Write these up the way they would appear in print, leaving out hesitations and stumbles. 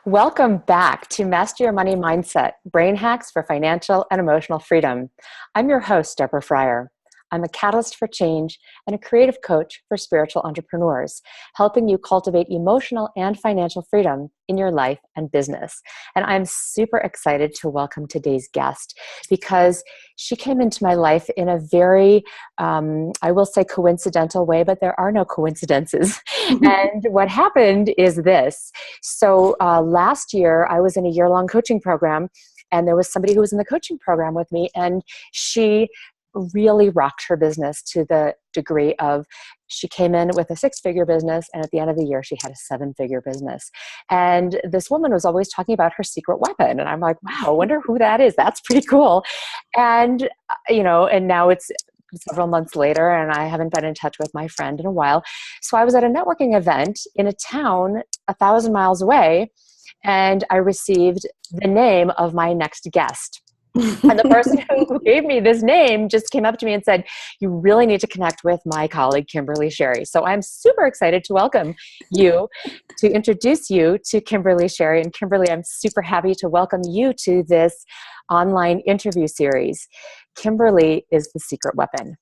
Welcome back to Master Your Money Mindset, Brain Hacks for Financial and Emotional Freedom. I'm your host, Deborah Fryer. I'm a catalyst for change and a creative coach for spiritual entrepreneurs, helping you cultivate emotional and financial freedom in your life and business. And I'm super excited to welcome today's guest because she came into my life in a very, I will say coincidental way, but there are no coincidences. And what happened is this. So last year, I was in a year-long coaching program, and there was somebody who was in the coaching program with me, and she really rocked her business to the degree of she came in with a six-figure business, and at the end of the year she had a seven-figure business. And this woman was always talking about her secret weapon, and I'm like, wow, I wonder who that is. That's pretty cool. And and now it's several months later, and I haven't been in touch with my friend in a while. So I was at a networking event in a town 1,000 miles away, and I received the name of my next guest. And the person who gave me this name just came up to me and said, you really need to connect with my colleague, Kimberly Sherry. So I'm super excited to welcome you, to introduce you to Kimberly Sherry. And Kimberly, I'm super happy to welcome you to this online interview series. Kimberly is the secret weapon.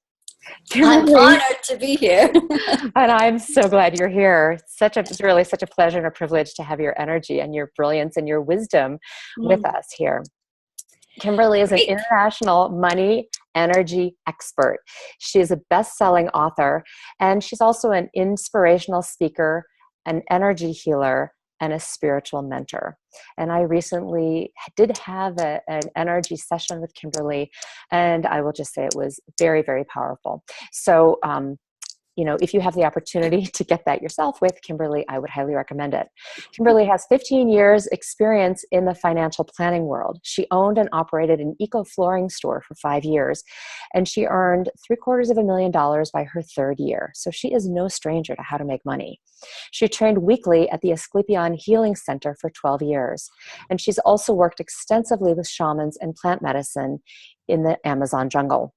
I'm Kimberly, honored to be here. and I'm so glad you're here. It's really such a pleasure and a privilege to have your energy and your brilliance and your wisdom with us here. Kimberly is an Great. international money energy expert. She is a best-selling author, and she's also an inspirational speaker, an energy healer, and a spiritual mentor. And I recently did have an energy session with Kimberly, and I will just say it was very, very powerful. So, if you have the opportunity to get that yourself with Kimberly, I would highly recommend it. Kimberly has 15 years experience in the financial planning world. She owned and operated an eco flooring store for 5 years, and she earned $750,000 by her third year. So she is no stranger to how to make money. She trained weekly at the Asclepion Healing Center for 12 years, and she's also worked extensively with shamans and plant medicine in the Amazon jungle.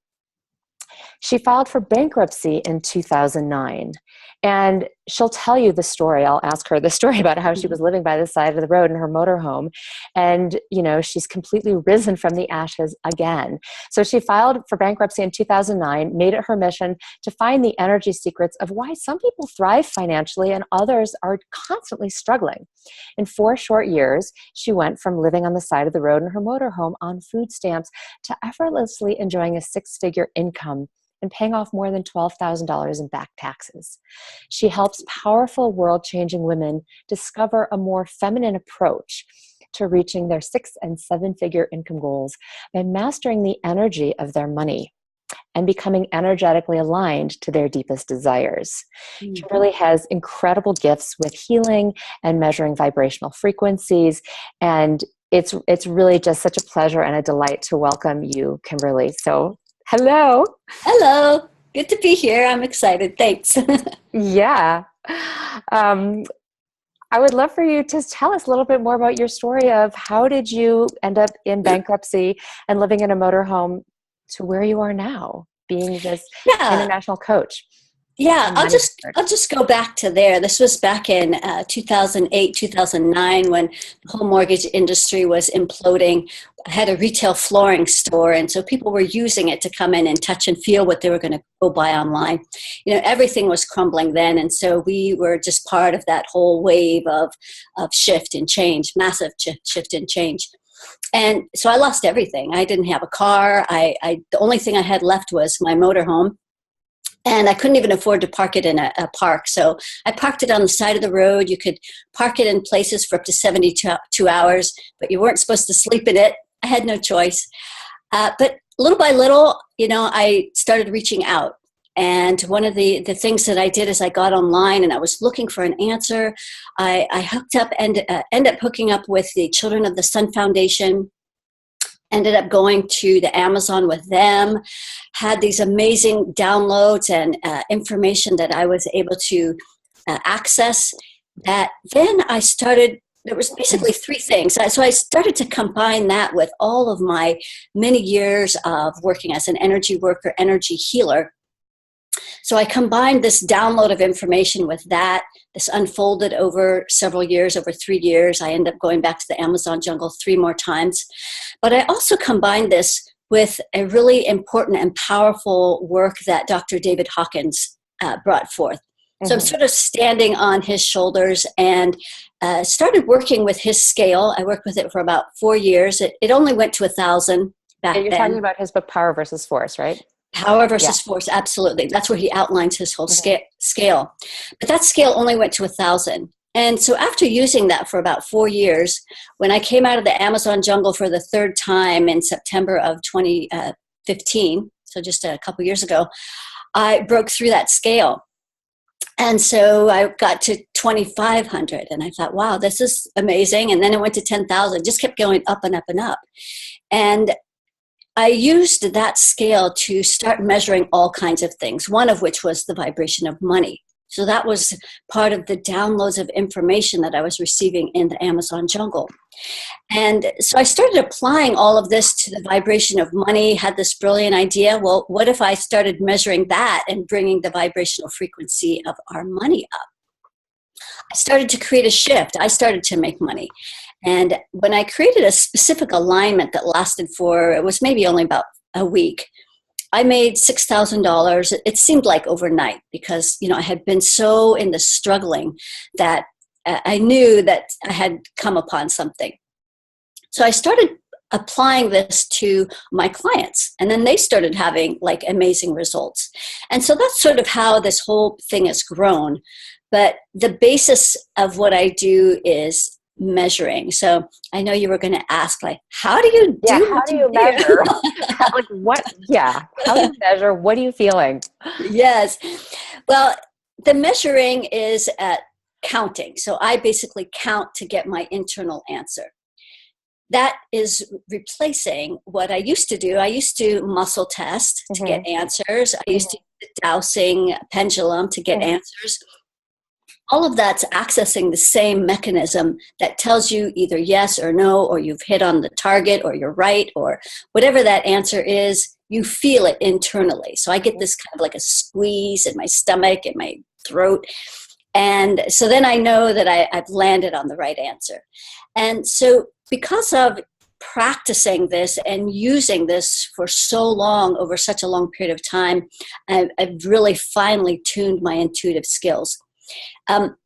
She filed for bankruptcy in 2009, and she'll tell you the story. I'll ask her the story about how she was living by the side of the road in her motorhome, and she's completely risen from the ashes again. So she filed for bankruptcy in 2009, made it her mission to find the energy secrets of why some people thrive financially and others are constantly struggling. In 4 short years, she went from living on the side of the road in her motorhome on food stamps to effortlessly enjoying a 6-figure income and paying off more than $12,000 in back taxes. She helps powerful, world-changing women discover a more feminine approach to reaching their 6- and 7-figure income goals by mastering the energy of their money and becoming energetically aligned to their deepest desires. Kimberly has incredible gifts with healing and measuring vibrational frequencies, and it's really just such a pleasure and a delight to welcome you, Kimberly. So, hello. Hello. Good to be here. I'm excited. Thanks. Yeah. I would love for you to tell us a little bit more about your story of how did you end up in bankruptcy and living in a motorhome to where you are now, being this Yeah. international coach. Yeah, I'll just go back to there. This was back in 2008, 2009 when the whole mortgage industry was imploding. I had a retail flooring store, and so people were using it to come in and touch and feel what they were going to go buy online. Everything was crumbling then, and so we were just part of that whole wave of shift and change, massive shift and change. And so I lost everything. I didn't have a car. The only thing I had left was my motorhome. And I couldn't even afford to park it in a park. So I parked it on the side of the road. You could park it in places for up to 72 hours, but you weren't supposed to sleep in it. I had no choice. But little by little, I started reaching out. And one of the things that I did is I got online and I was looking for an answer. I hooked up and ended up hooking up with the Children of the Sun Foundation. Ended up going to the Amazon with them, had these amazing downloads and information that I was able to access. That then I started, there was basically 3 things. So I started to combine that with all of my many years of working as an energy worker, energy healer. So I combined this download of information with that. This unfolded over several years, over 3 years. I ended up going back to the Amazon jungle 3 more times. But I also combined this with a really important and powerful work that Dr. David Hawkins brought forth. So I'm sort of standing on his shoulders and started working with his scale. I worked with it for about 4 years. It only went to 1,000 back then. You're talking about his book, Power versus Force, right? Power versus Force, absolutely. That's where he outlines his whole scale. But that scale only went to 1,000. And so after using that for about 4 years, when I came out of the Amazon jungle for the 3rd time in September of 2015, so just a couple years ago, I broke through that scale. And so I got to 2,500 and I thought, wow, this is amazing. And then it went to 10,000, just kept going up and up and up. And I used that scale to start measuring all kinds of things, one of which was the vibration of money. So that was part of the downloads of information that I was receiving in the Amazon jungle. And so I started applying all of this to the vibration of money, had this brilliant idea. Well, what if I started measuring that and bringing the vibrational frequency of our money up? I started to create a shift. I started to make money. And when I created a specific alignment that lasted for, it was maybe only about a week, I made $6,000. It seemed like overnight because, I had been so in the struggling that I knew that I had come upon something. So I started applying this to my clients, and then they started having like amazing results. And so that's sort of how this whole thing has grown. But the basis of what I do is measuring. So I know you were going to ask, like, how do you do? How do you measure? Like what? Yeah. How do you measure? What are you feeling? Yes. Well, the measuring is counting. So I basically count to get my internal answer. That is replacing what I used to do. I used to muscle test to get answers. I used to use the dowsing pendulum to get answers. All of that's accessing the same mechanism that tells you either yes or no, or you've hit on the target, or you're right, or whatever that answer is, you feel it internally. So I get this kind of like a squeeze in my stomach, in my throat. And so then I know that I've landed on the right answer. And so because of practicing this and using this for so long, over such a long period of time, I've really finely tuned my intuitive skills.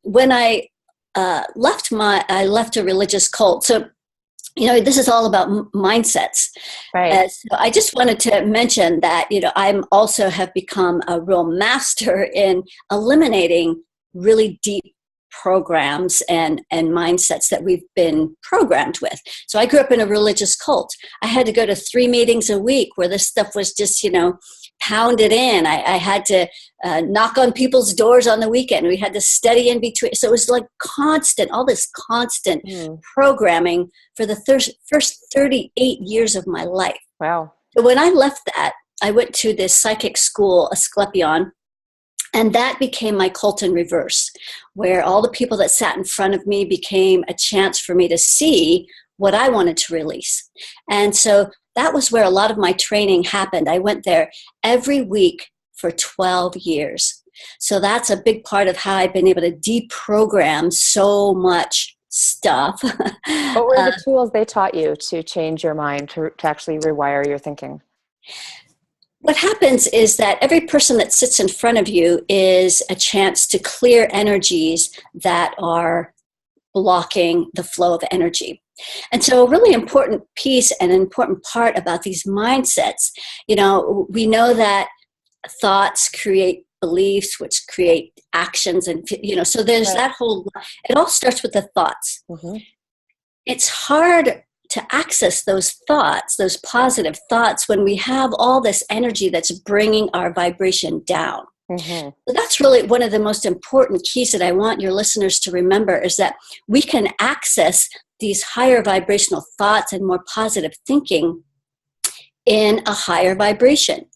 When I left a religious cult. So, this is all about mindsets. Right. So I just wanted to mention that, I'm also have become a real master in eliminating really deep programs and mindsets that we've been programmed with. So I grew up in a religious cult. I had to go to 3 meetings a week where this stuff was just, pounded in. I had to knock on people's doors on the weekend. We had to study in between. So it was like all this constant programming for the first 38 years of my life. Wow. So when I left that, I went to this psychic school, Asclepion, and that became my cult in reverse, where all the people that sat in front of me became a chance for me to see what I wanted to release. And so that was where a lot of my training happened. I went there every week for 12 years. So that's a big part of how I've been able to deprogram so much stuff. What were the tools they taught you to change your mind, to actually rewire your thinking? What happens is that every person that sits in front of you is a chance to clear energies that are blocking the flow of energy. And so a really important piece and an important part about these mindsets, we know that thoughts create beliefs, which create actions. And, so there's that whole, it all starts with the thoughts. It's hard to access those thoughts, those positive thoughts, when we have all this energy that's bringing our vibration down. So that's really one of the most important keys that I want your listeners to remember, is that we can access these higher vibrational thoughts and more positive thinking in a higher vibration.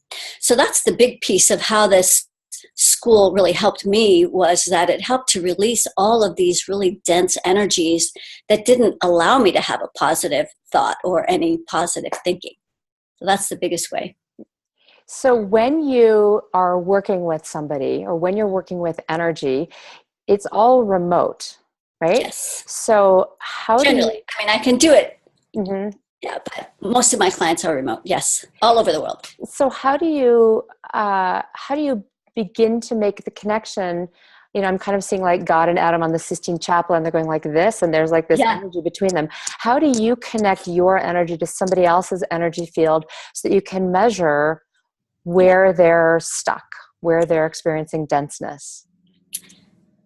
So that's the big piece of how this school really helped me, was that it helped to release all of these really dense energies that didn't allow me to have a positive thought or any positive thinking. So that's the biggest way. So when you are working with somebody or when you're working with energy, it's all remote, right? Yes. So how do you, Generally, I mean, I can do it. mhm. Yeah, but most of my clients are remote. Yes, all over the world. So how do you begin to make the connection? You know, I'm kind of seeing like God and Adam on the Sistine Chapel, and they're going like this, and there's like this Yeah. energy between them. How do you connect your energy to somebody else's energy field so that you can measure where they're stuck, where they're experiencing denseness?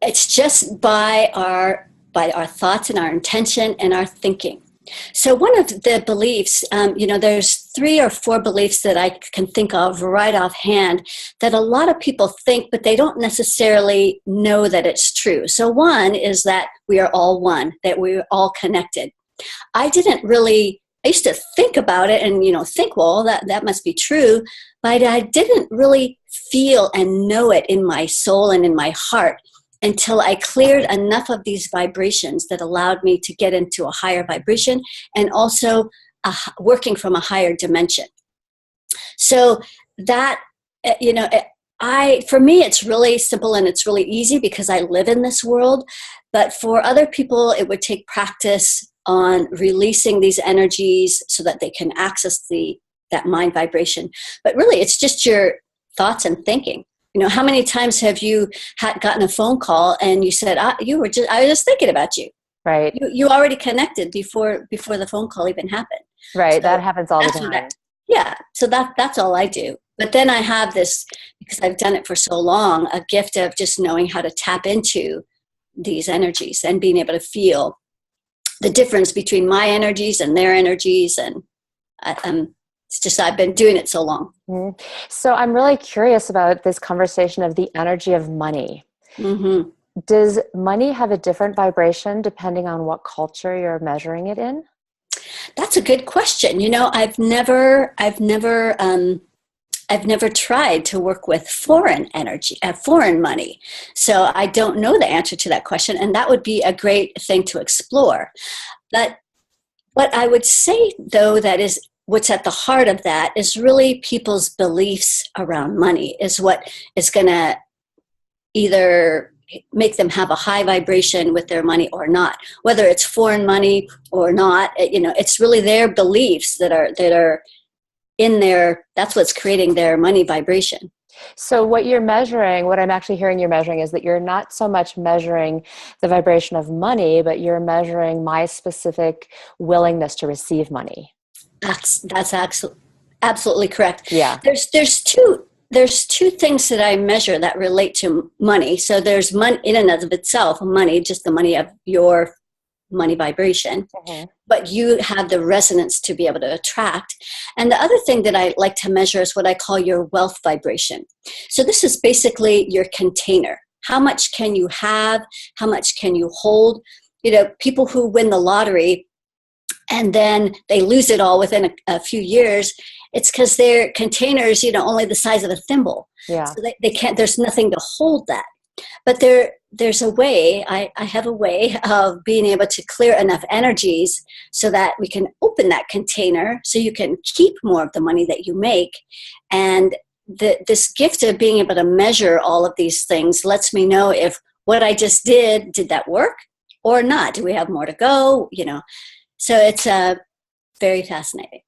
It's just by our thoughts and our intention and our thinking. So one of the beliefs, there's 3 or 4 beliefs that I can think of right offhand that a lot of people think, but they don't necessarily know that it's true. So one is that we are all one, that we're all connected. I used to think about it and, think, well, that must be true, but I didn't really feel and know it in my soul and in my heart until I cleared enough of these vibrations that allowed me to get into a higher vibration and also working from a higher dimension. So that, for me, it's really simple and it's really easy because I live in this world. But for other people, it would take practice on releasing these energies so that they can access that mind vibration. But really, it's just your thoughts and thinking. How many times have you gotten a phone call and you said, I was just thinking about you. Right. You already connected before the phone call even happened. Right. So that happens all the time. so that's all I do. But then I have this, because I've done it for so long, a gift of just knowing how to tap into these energies and being able to feel the difference between my energies and their energies. And it's just, I've been doing it so long. Mm-hmm. So I'm really curious about this conversation of the energy of money. Mm-hmm. Does money have a different vibration depending on what culture you're measuring it in? That's a good question. I've never tried to work with foreign energy, foreign money. So I don't know the answer to that question, and that would be a great thing to explore. But what I would say, though, that is what's at the heart of that is really people's beliefs around money is what is going to either make them have a high vibration with their money or not, whether it's foreign money or not. It's really their beliefs that are in there. That's what's creating their money vibration. So what I'm actually hearing you're measuring is that you're not so much measuring the vibration of money, but you're measuring my specific willingness to receive money. That's absolutely correct. Yeah. There's two things that I measure that relate to money. So there's money in and of itself, money, just the money of your money vibration, Mm-hmm. but you have the resonance to be able to attract. And the other thing that I like to measure is what I call your wealth vibration. So this is basically your container. How much can you have? How much can you hold? People who win the lottery and then they lose it all within a few years, it's because their containers, only the size of a thimble. Yeah. So they can't, there's nothing to hold that. But there's a way, I have a way of being able to clear enough energies so that we can open that container so you can keep more of the money that you make. And this gift of being able to measure all of these things lets me know if what I just did that work or not? Do we have more to go? So it's very fascinating.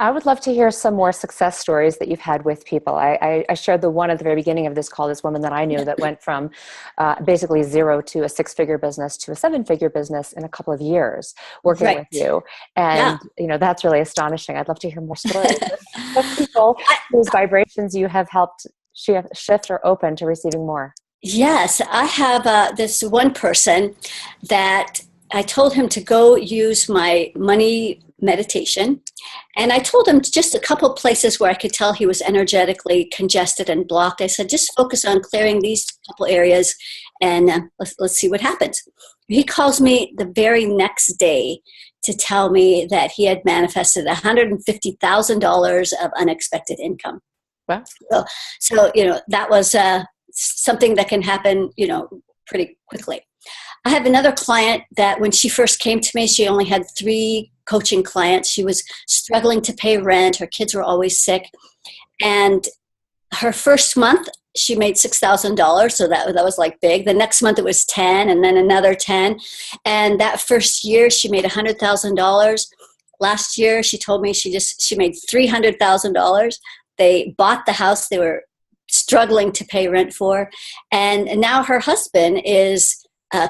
I would love to hear some more success stories that you've had with people. I shared the one at the very beginning of this call, this woman that I knew that went from basically 0 to a 6-figure business to a 7-figure business in a couple of years working with you. And, that's really astonishing. I'd love to hear more stories of people whose vibrations you have helped shift or open to receiving more. Yes, I have this one person that I told him to go use my money meditation. And I told him just a couple places where I could tell he was energetically congested and blocked. I said, just focus on clearing these couple areas and let's see what happens. He calls me the very next day to tell me that he had manifested $150,000 of unexpected income. Wow. So that was something that can happen, pretty quickly. I have another client that when she first came to me, she only had 3 coaching clients. She was struggling to pay rent. Her kids were always sick. And her first month, she made $6,000. So that was like big. The next month it was 10, and then another 10. And that first year she made $100,000. Last year she told me she made $300,000. They bought the house they were struggling to pay rent for. And now her husband is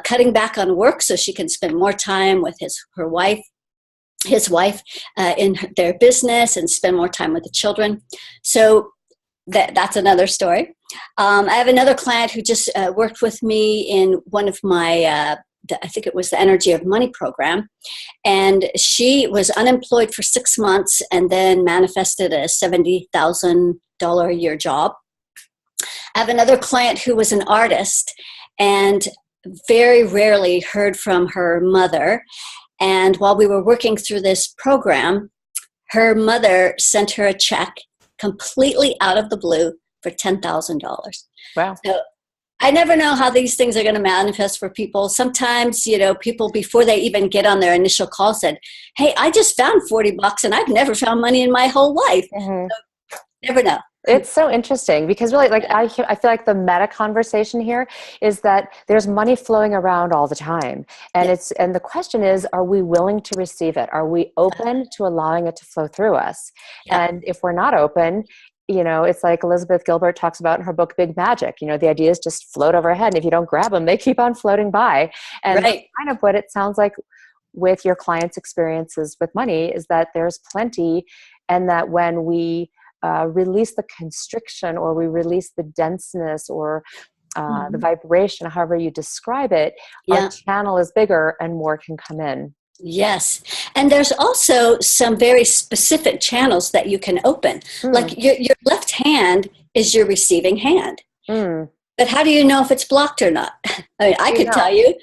cutting back on work so she can spend more time with his wife in their business and spend more time with the children. So that's another story. I have another client who just worked with me in one of my, I think it was the Energy of Money program. And she was unemployed for 6 months and then manifested a $70,000 a year job. I have another client who was an artist and very rarely heard from her mother. And while we were working through this program, her mother sent her a check completely out of the blue for $10,000. Wow. So I never know how these things are going to manifest for people. Sometimes, people before they even get on their initial call said, hey, I just found $40 and I've never found money in my whole life. Mm-hmm. So, never know. It's so interesting because really, I feel like the meta conversation here is that there's money flowing around all the time. And and the question is, are we willing to receive it? Are we open to allowing it to flow through us? Yeah. And if we're not open, it's like Elizabeth Gilbert talks about in her book, Big Magic. The ideas just float overhead. And if you don't grab them, they keep on floating by. And that's kind of what it sounds like with your clients' experiences with money is that there's plenty, and that when we release the constriction, or we release the denseness, or the vibration, however you describe it, our channel is bigger and more can come in. Yes. And there's also some very specific channels that you can open. Like your left hand is your receiving hand. But how do you know if it's blocked or not? I mean, I could tell you,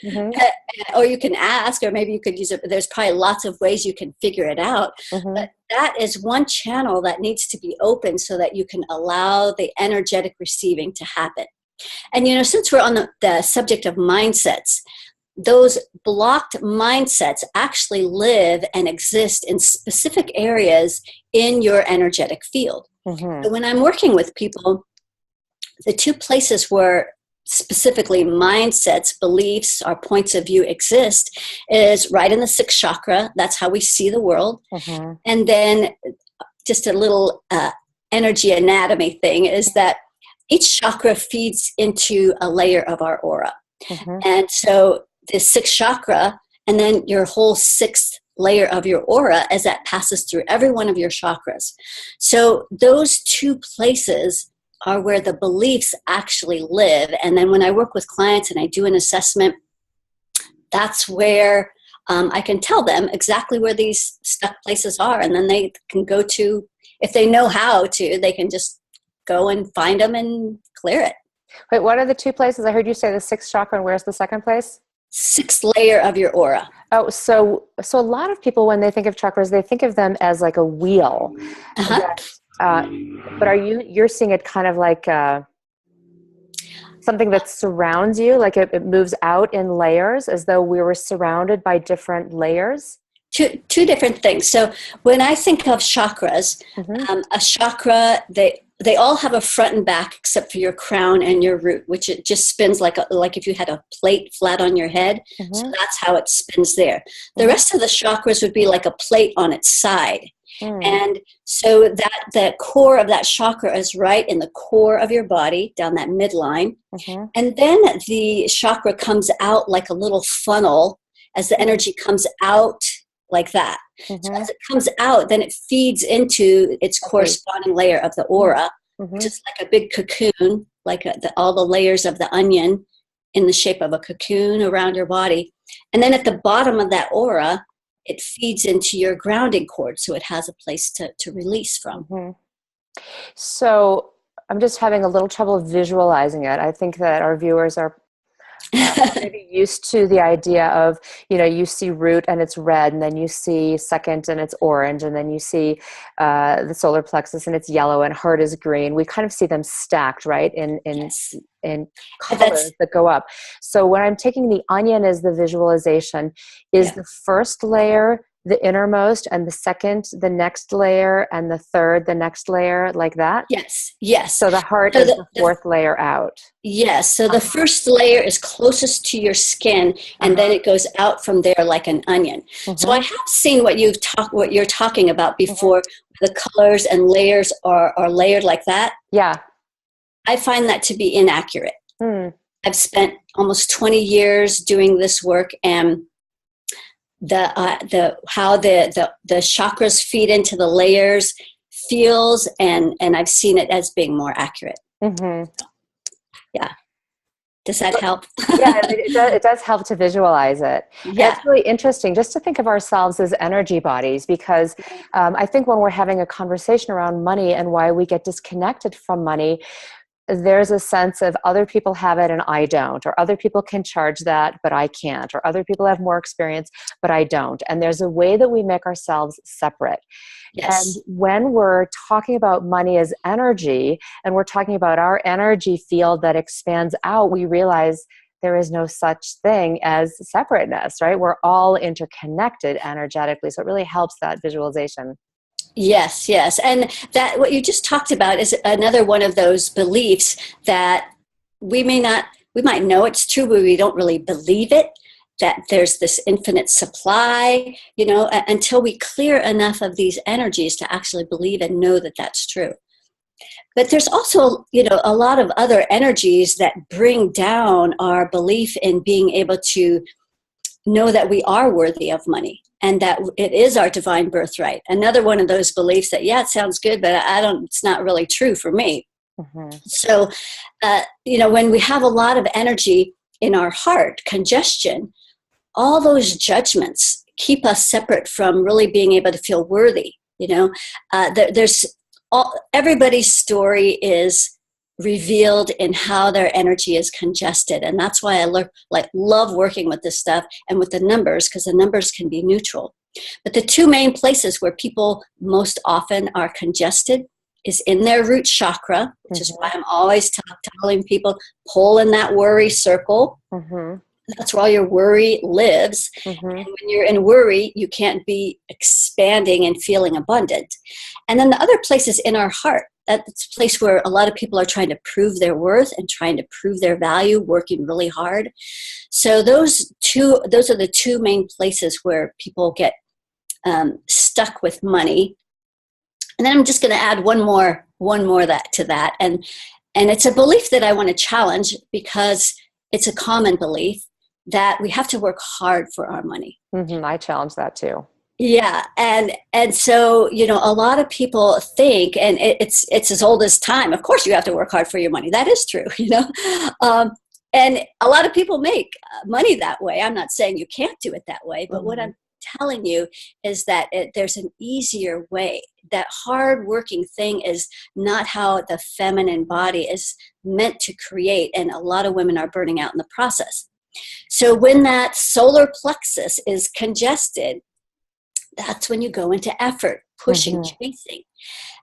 or you can ask, or maybe you could use it. There's probably lots of ways you can figure it out. But that is one channel that needs to be open so that you can allow the energetic receiving to happen. And, since we're on the subject of mindsets, those blocked mindsets actually live and exist in specific areas in your energetic field. So when I'm working with people, the two places where specifically mindsets, beliefs, our points of view exist is right in the sixth chakra. That's how we see the world. And then just a little energy anatomy thing is that each chakra feeds into a layer of our aura. And so the sixth chakra, and then your whole sixth layer of your aura as that passes through every one of your chakras. So those two places are where the beliefs actually live. And then when I work with clients and I do an assessment, that's where I can tell them exactly where these stuck places are. And then they can go to, if they know how to, they can just go and find them and clear it. Wait, what are the two places? I heard you say the sixth chakra, and where's the second place? Sixth layer of your aura. Oh, so a lot of people, when they think of chakras, they think of them as like a wheel. But you're seeing it kind of like something that surrounds you, like it moves out in layers, as though we were surrounded by different layers? Two different things. So when I think of chakras, a chakra, they all have a front and back except for your crown and your root, which it just spins like if you had a plate flat on your head. So that's how it spins there. The rest of the chakras would be like a plate on its side. And so that core of that chakra is right in the core of your body, down that midline. And then the chakra comes out like a little funnel as the energy comes out like that. So as it comes out, then it feeds into its corresponding layer of the aura, just like a big cocoon, like all the layers of the onion in the shape of a cocoon around your body. And then at the bottom of that aura, it feeds into your grounding cord, so it has a place to release from. So I'm just having a little trouble visualizing it. I think that our viewers are maybe used to the idea of, you see root and it's red, and then you see second and it's orange, and then you see the solar plexus and it's yellow, and heart is green. We kind of see them stacked, right, in colors that go up. So when I'm taking the onion as the visualization, is the first layer the innermost, and the second, the next layer, and the third, the next layer, like that? Yes, yes. So the heart So is the fourth layer out. yes, so the Uh-huh. first layer is closest to your skin, and then Uh-huh. it goes out from there like an onion. So I Mm-hmm. have seen what you're talking about Mm-hmm. before. The colors and layers are layered like that. Yeah. I find that to be inaccurate. Hmm. I've spent almost 20 years doing this work, and the how the chakras feed into the layers feels, and I've seen it as being more accurate. Mm-hmm. Yeah. Does that help? Yeah, it does help to visualize it. And Yeah. it's really interesting just to think of ourselves as energy bodies, because I think when we're having a conversation around money and why we get disconnected from money, there's a sense of other people have it and I don't, or other people can charge that, but I can't, or other people have more experience, but I don't. And there's a way that we make ourselves separate. And Yes. when we're talking about money as energy, and we're talking about our energy field that expands out, we realize there is no such thing as separateness, right? We're all interconnected energetically. So it really helps that visualization. Yes, yes. And that what you just talked about is another one of those beliefs that we might know it's true, but we don't really believe it, that there's this infinite supply, until we clear enough of these energies to actually believe and know that that's true. But there's also, a lot of other energies that bring down our belief in being able to know that we are worthy of money and that it is our divine birthright. Another one of those beliefs that, yeah, it sounds good, but it's not really true for me. Mm-hmm. So, when we have a lot of energy in our heart, congestion, all those judgments keep us separate from really being able to feel worthy. There's everybody's story is revealed in how their energy is congested, and that's why I love working with this stuff and with the numbers, because the numbers can be neutral. But the two main places where people most often are congested is in their root chakra, which is why I'm always telling people pull in that worry circle. Mm-hmm. That's where all your worry lives. Mm-hmm. And when you're in worry, you can't be expanding and feeling abundant. And then the other place is in our heart. That's a place where a lot of people are trying to prove their worth and trying to prove their value, working really hard. So those are the two main places where people get stuck with money. And then I'm just going to add one more to that. And it's a belief that I want to challenge, because it's a common belief that we have to work hard for our money. Mm-hmm. I challenge that too. Yeah, and so a lot of people think, and it's as old as time. Of course, you have to work hard for your money. That is true, and a lot of people make money that way. I'm not saying you can't do it that way, but what I'm telling you is that there's an easier way. That hard-working thing is not how the feminine body is meant to create, and a lot of women are burning out in the process. So when that solar plexus is congested, that's when you go into effort, pushing, chasing.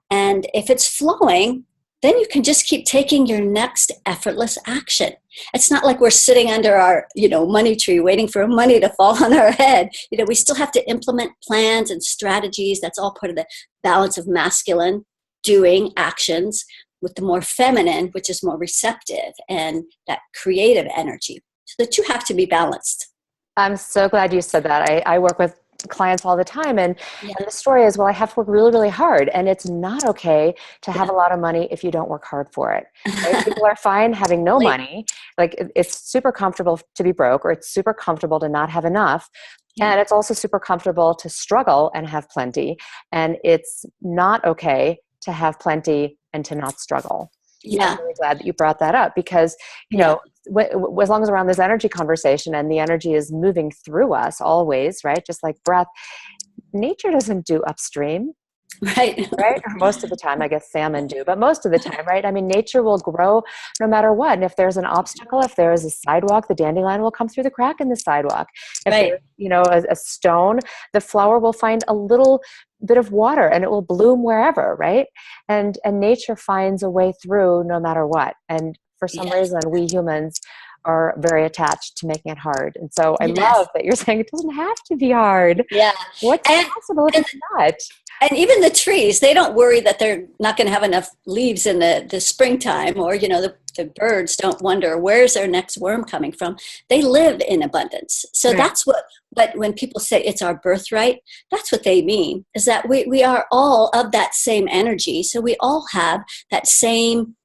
And if it's flowing, then you can just keep taking your next effortless action. It's not like we're sitting under our, money tree waiting for money to fall on our head. We still have to implement plans and strategies. That's all part of the balance of masculine doing actions with the more feminine, which is more receptive and that creative energy. So the two have to be balanced. I'm so glad you said that. I work with clients all the time, and the story is, well, I have to work really, really hard, and it's not okay to have a lot of money if you don't work hard for it. Right? People are fine having no money. Like, it's super comfortable to be broke, or it's super comfortable to not have enough. And it's also super comfortable to struggle and have plenty. And it's not okay to have plenty and to not struggle. So I'm really glad that you brought that up, because, as long as we're on this energy conversation and the energy is moving through us always, right? Just like breath, nature doesn't do upstream. Right. Right? Or most of the time, I guess salmon do, but most of the time, right? I mean, nature will grow no matter what. And if there's an obstacle, if there is a sidewalk, the dandelion will come through the crack in the sidewalk. If there's, a stone, the flower will find a little bit of water and it will bloom wherever, right? And nature finds a way through no matter what. And for some reason, we humans are very attached to making it hard. And so I Yes. love that you're saying it doesn't have to be hard. Yeah. What's possible if it's not? And even the trees, they don't worry that they're not going to have enough leaves in the springtime, or, the birds don't wonder where's their next worm coming from. They live in abundance. So Right. that's but when people say it's our birthright, that's what they mean, is that we are all of that same energy. So we all have that same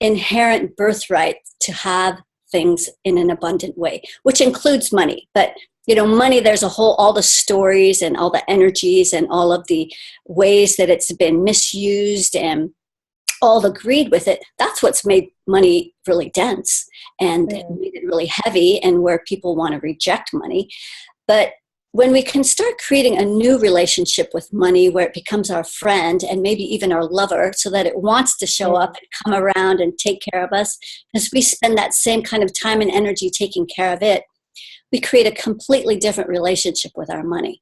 inherent birthright to have things in an abundant way, which includes money. But money, there's all the stories and all the energies and all of the ways that it's been misused and all the greed with it. That's what's made money really dense and made it really heavy, and where people want to reject money. But when we can start creating a new relationship with money where it becomes our friend and maybe even our lover, so that it wants to show up and come around and take care of us, because we spend that same kind of time and energy taking care of it, we create a completely different relationship with our money.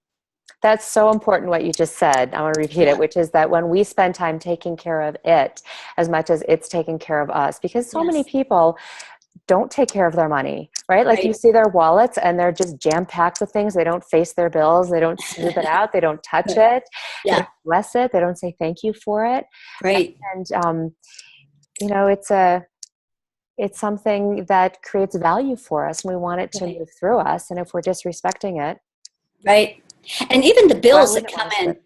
That's so important what you just said. I want to repeat it, which is that when we spend time taking care of it as much as it's taking care of us, because so many people don't take care of their money, right? Like you see their wallets and they're just jam-packed with things. They don't face their bills. They don't smooth it out. They don't touch it. They don't bless it. They don't say thank you for it. Right. And, it's something that creates value for us, and we want it to move through us. And if we're disrespecting it. Right. And even the bills that come in.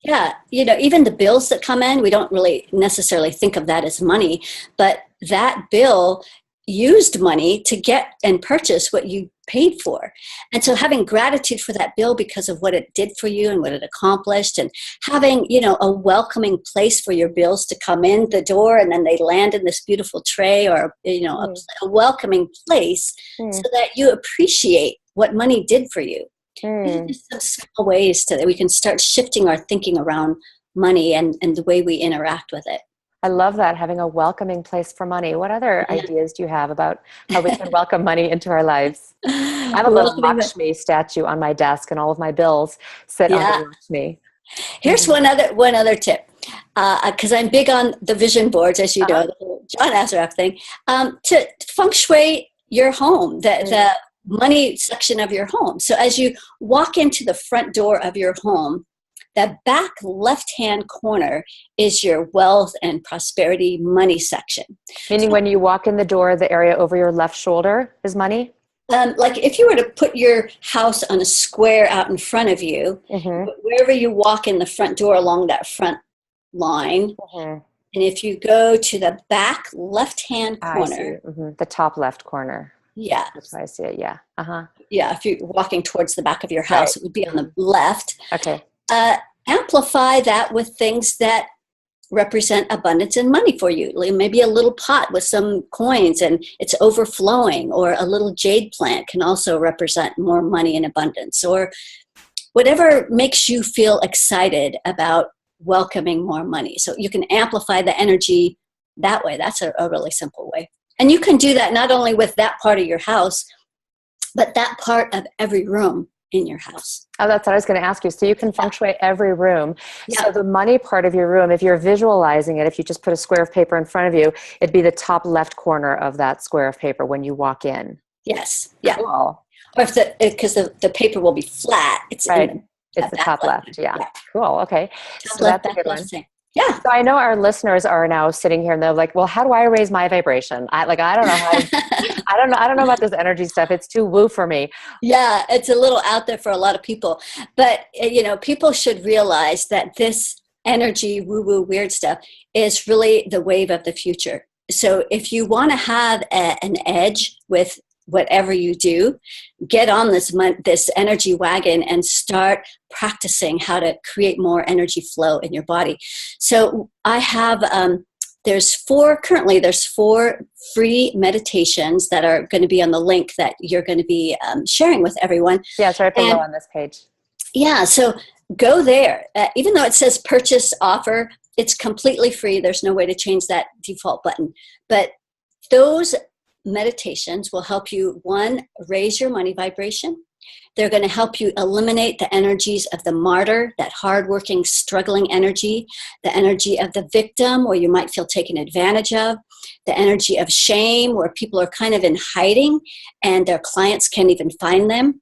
Yeah. Even the bills that come in, we don't really necessarily think of that as money, but that bill used money to get and purchase what you paid for. And so having gratitude for that bill because of what it did for you and what it accomplished, and having, a welcoming place for your bills to come in the door and then they land in this beautiful tray, or, a welcoming place so that you appreciate what money did for you. These are just some small ways that we can start shifting our thinking around money and the way we interact with it. I love that, having a welcoming place for money. What other ideas do you have about how we can welcome money into our lives? I have a little Lakshmi statue on my desk, and all of my bills sit under Lakshmi. Here's one other tip, because I'm big on the vision boards, as you know, the whole John Azaraf thing, to feng shui your home, the money section of your home. So as you walk into the front door of your home, the back left-hand corner is your wealth and prosperity money section. Meaning when you walk in the door, the area over your left shoulder is money? Like if you were to put your house on a square out in front of you, wherever you walk in the front door along that front line, and if you go to the back left-hand corner. The top left corner. Yeah. That's why I see it, yeah. Yeah, if you're walking towards the back of your house, it would be on the left. Okay. Amplify that with things that represent abundance and money for you. Maybe a little pot with some coins and it's overflowing, or a little jade plant can also represent more money and abundance, or whatever makes you feel excited about welcoming more money. So you can amplify the energy that way. That's a really simple way. And you can do that not only with that part of your house, but that part of every room in your house. Oh, that's what I was going to ask you. So you can feng shui every room. Yeah. So the money part of your room, if you're visualizing it, if you just put a square of paper in front of you, it'd be the top left corner of that square of paper when you walk in. Yes. Yeah. Cool. Or because the paper will be flat. It's right. It's the top left. Yeah. Cool. Okay. Top so left, that's a good one. Yeah. So I know our listeners are now sitting here and they're like, well, how do I raise my vibration? I don't know how I don't know about this energy stuff. It's too woo for me. Yeah, it's a little out there for a lot of people. But, people should realize that this energy, woo-woo, weird stuff is really the wave of the future. So if you want to have an edge with whatever you do, get on this energy wagon and start practicing how to create more energy flow in your body. So I have, there's four free meditations that are going to be on the link that you're going to be sharing with everyone. Yeah, it's right below on this page. Yeah, so go there. Even though it says purchase offer, it's completely free. There's no way to change that default button. But those meditations will help you, one, raise your money vibration. They're going to help you eliminate the energies of the martyr, that hardworking, struggling energy, the energy of the victim, where you might feel taken advantage of, the energy of shame, where people are kind of in hiding and their clients can't even find them.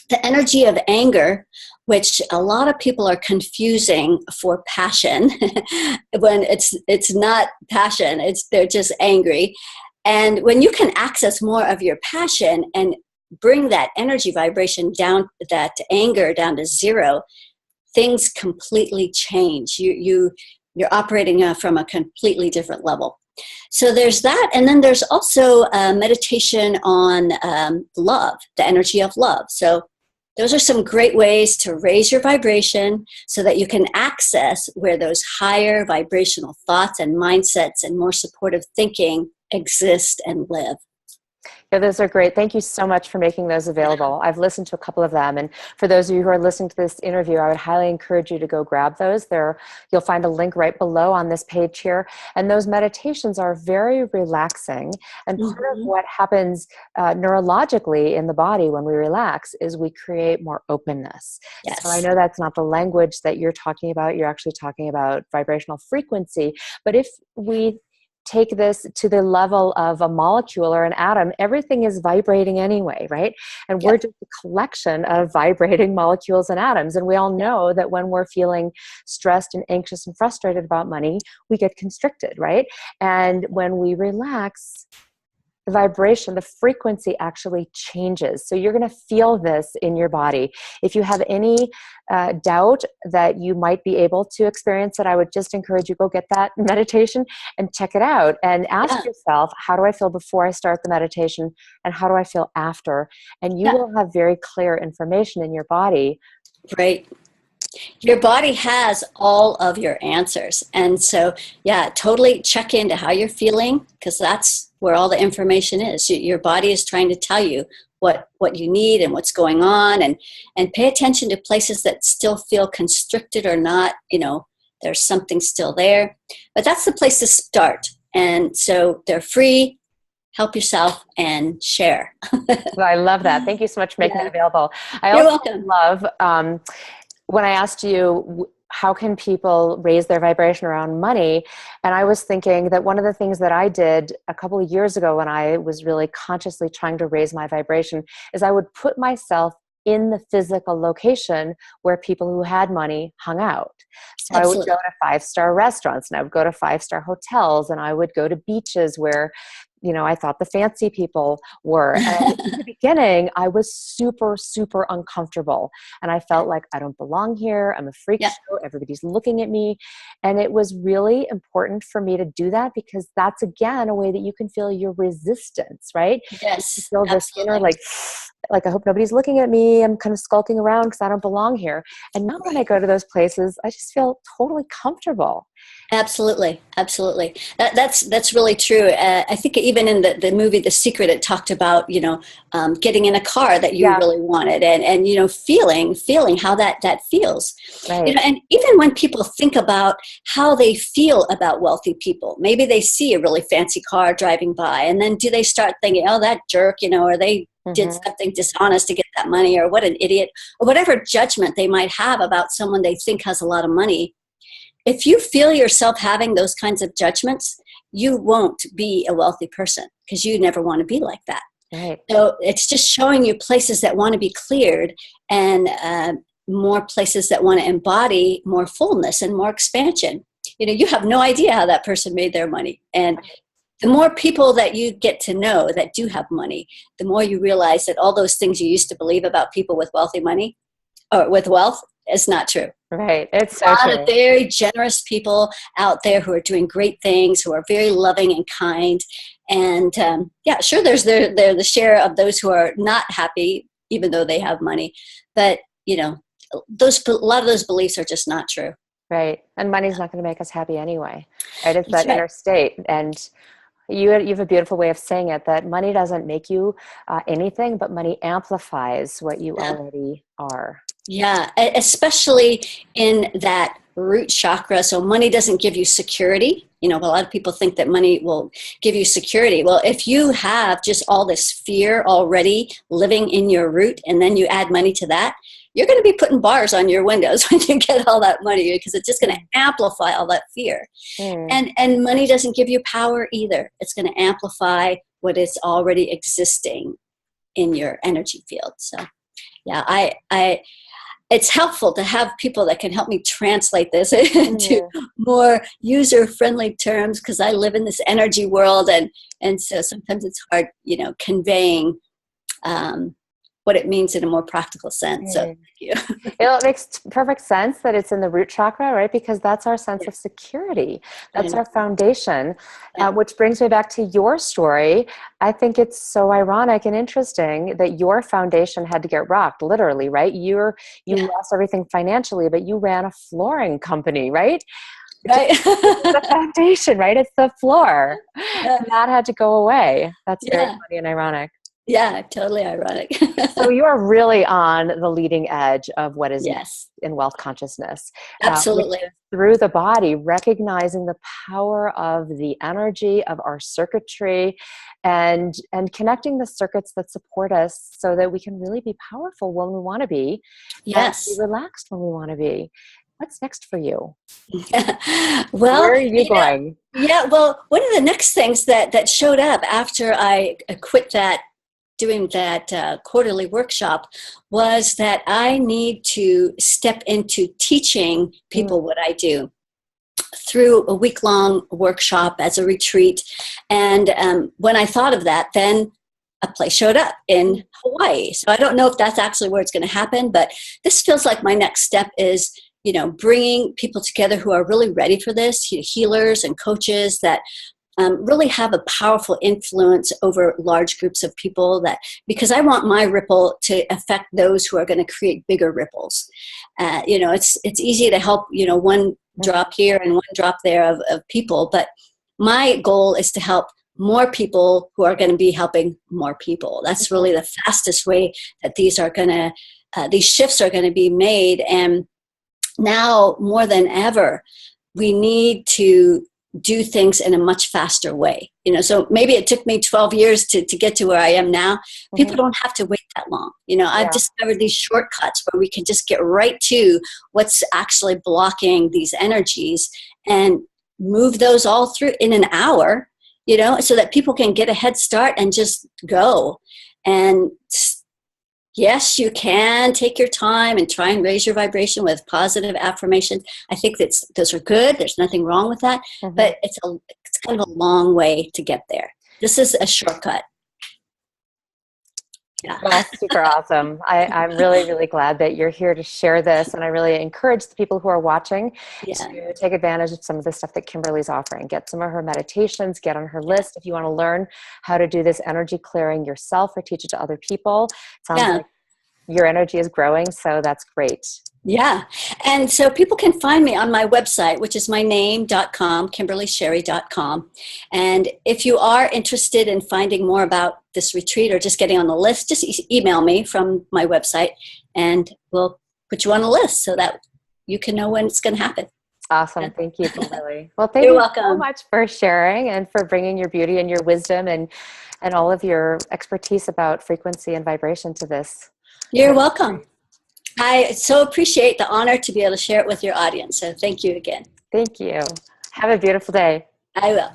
The energy of anger, which a lot of people are confusing for passion when it's not passion, they're just angry. And when you can access more of your passion and bring that energy vibration down, that anger down to zero, things completely change. You're operating from a completely different level. So there's that. And then there's also meditation on love, the energy of love. So those are some great ways to raise your vibration so that you can access where those higher vibrational thoughts and mindsets and more supportive thinking exist and live. Yeah, those are great. Thank you so much for making those available. I've listened to a couple of them. And for those of you who are listening to this interview, I would highly encourage you to go grab those. You'll find a link right below on this page here. And those meditations are very relaxing. And part of what happens neurologically in the body when we relax is we create more openness. Yes. So I know that's not the language that you're talking about. You're actually talking about vibrational frequency. But if we take this to the level of a molecule or an atom, everything is vibrating anyway, right? And we're just a collection of vibrating molecules and atoms. And we all know that when we're feeling stressed and anxious and frustrated about money, we get constricted, right? And when we relax, the vibration, the frequency actually changes. So you're going to feel this in your body. If you have any doubt that you might be able to experience it, I would just encourage you, go get that meditation and check it out and ask yourself, how do I feel before I start the meditation? And how do I feel after? And you will have very clear information in your body. Right. Your body has all of your answers. And so, totally check into how you're feeling, because that's where all the information is. Your body is trying to tell you what you need and what's going on, and pay attention to places that still feel constricted or not, there's something still there. But that's the place to start. And so they're free. Help yourself and share. Well, I love that. Thank you so much for making it available. You're welcome. Love when I asked you, how can people raise their vibration around money? And I was thinking that one of the things that I did a couple of years ago when I was really consciously trying to raise my vibration is I would put myself in the physical location where people who had money hung out. So I would go to 5-star restaurants, and I would go to 5-star hotels, and I would go to beaches where I thought the fancy people were. And in the beginning, I was super, super uncomfortable. And I felt like I don't belong here. I'm a freak show. Everybody's looking at me. And it was really important for me to do that, because that's, again, a way that you can feel your resistance, right? Yes. You feel this inner, like, I hope nobody's looking at me. I'm kind of skulking around because I don't belong here. And now when I go to those places, I just feel totally comfortable. Absolutely. Absolutely. That's really true. I think even in the movie, The Secret, it talked about, getting in a car that you really wanted and feeling how that feels. Right. And even when people think about how they feel about wealthy people, maybe they see a really fancy car driving by, and then do they start thinking, oh, that jerk, or they did something dishonest to get that money, or what an idiot, or whatever judgment they might have about someone they think has a lot of money. If you feel yourself having those kinds of judgments, you won't be a wealthy person, because you never want to be like that. Right. So it's just showing you places that want to be cleared, and more places that want to embody more fullness and more expansion. You have no idea how that person made their money. And the more people that you get to know that do have money, the more you realize that all those things you used to believe about people with wealthy money or with wealth is not true. Right. It's so a lot true. of very generous people out there who are doing great things, who are very loving and kind. And sure, there's the share of those who are not happy, even though they have money. But, a lot of those beliefs are just not true. Right. And money's not going to make us happy anyway. Right. It's that inner state. And you have a beautiful way of saying it, that money doesn't make you anything, but money amplifies what you already are. Yeah, especially in that root chakra. So money doesn't give you security. A lot of people think that money will give you security. Well, if you have just all this fear already living in your root, and then you add money to that, you're going to be putting bars on your windows when you get all that money, because it's just going to amplify all that fear. And money doesn't give you power either. It's going to amplify what is already existing in your energy field. So yeah, I it's helpful to have people that can help me translate this into more user-friendly terms, because I live in this energy world, and so sometimes it's hard, conveying what it means in a more practical sense. So thank you. It makes perfect sense that it's in the root chakra, right? Because that's our sense of security. That's our foundation, which brings me back to your story. I think it's so ironic and interesting that your foundation had to get rocked, literally, right? You lost everything financially, but you ran a flooring company, right? Right. The foundation, right? It's the floor. And that had to go away. That's very funny and ironic. Yeah, totally ironic. So you are really on the leading edge of what is in wealth consciousness. Absolutely. Through the body, recognizing the power of the energy of our circuitry and connecting the circuits that support us so that we can really be powerful when we want to be. Yes. And be relaxed when we want to be. What's next for you? Well, where are you going? Well, one of the next things that showed up after I quit doing that quarterly workshop was that I need to step into teaching people what I do through a week-long workshop as a retreat. And when I thought of that, then a place showed up in Hawaii. So I don't know if that's actually where it's going to happen, but this feels like my next step is, bringing people together who are really ready for this, healers and coaches that really have a powerful influence over large groups of people, because I want my ripple to affect those who are going to create bigger ripples. It's easy to help, one drop here and one drop there of people, but my goal is to help more people who are going to be helping more people. That's really the fastest way that these shifts are going to be made. And now more than ever, we need to do things in a much faster way. So maybe it took me 12 years to get to where I am now. People don't have to wait that long. I've discovered these shortcuts where we can just get right to what's actually blocking these energies and move those all through in an hour, so that people can get a head start and just go. And yes, you can take your time and try and raise your vibration with positive affirmations. I think those are good. There's nothing wrong with that. But it's kind of a long way to get there. This is a shortcut. Yeah. Well, super awesome. I'm really, really glad that you're here to share this. And I really encourage the people who are watching to take advantage of some of the stuff that Kimberly's offering. Get some of her meditations, get on her list. If you want to learn how to do this energy clearing yourself or teach it to other people, it sounds like your energy is growing. So that's great. Yeah. And so people can find me on my website, which is my name.com, KimberlySherry.com. And if you are interested in finding more about this retreat or just getting on the list, just email me from my website and we'll put you on the list so that you can know when it's going to happen. Awesome. Thank you, Kimberly. Well, thank you so much for sharing and for bringing your beauty and your wisdom and all of your expertise about frequency and vibration to this. You're welcome. I so appreciate the honor to be able to share it with your audience. So thank you again. Thank you. Have a beautiful day. I will.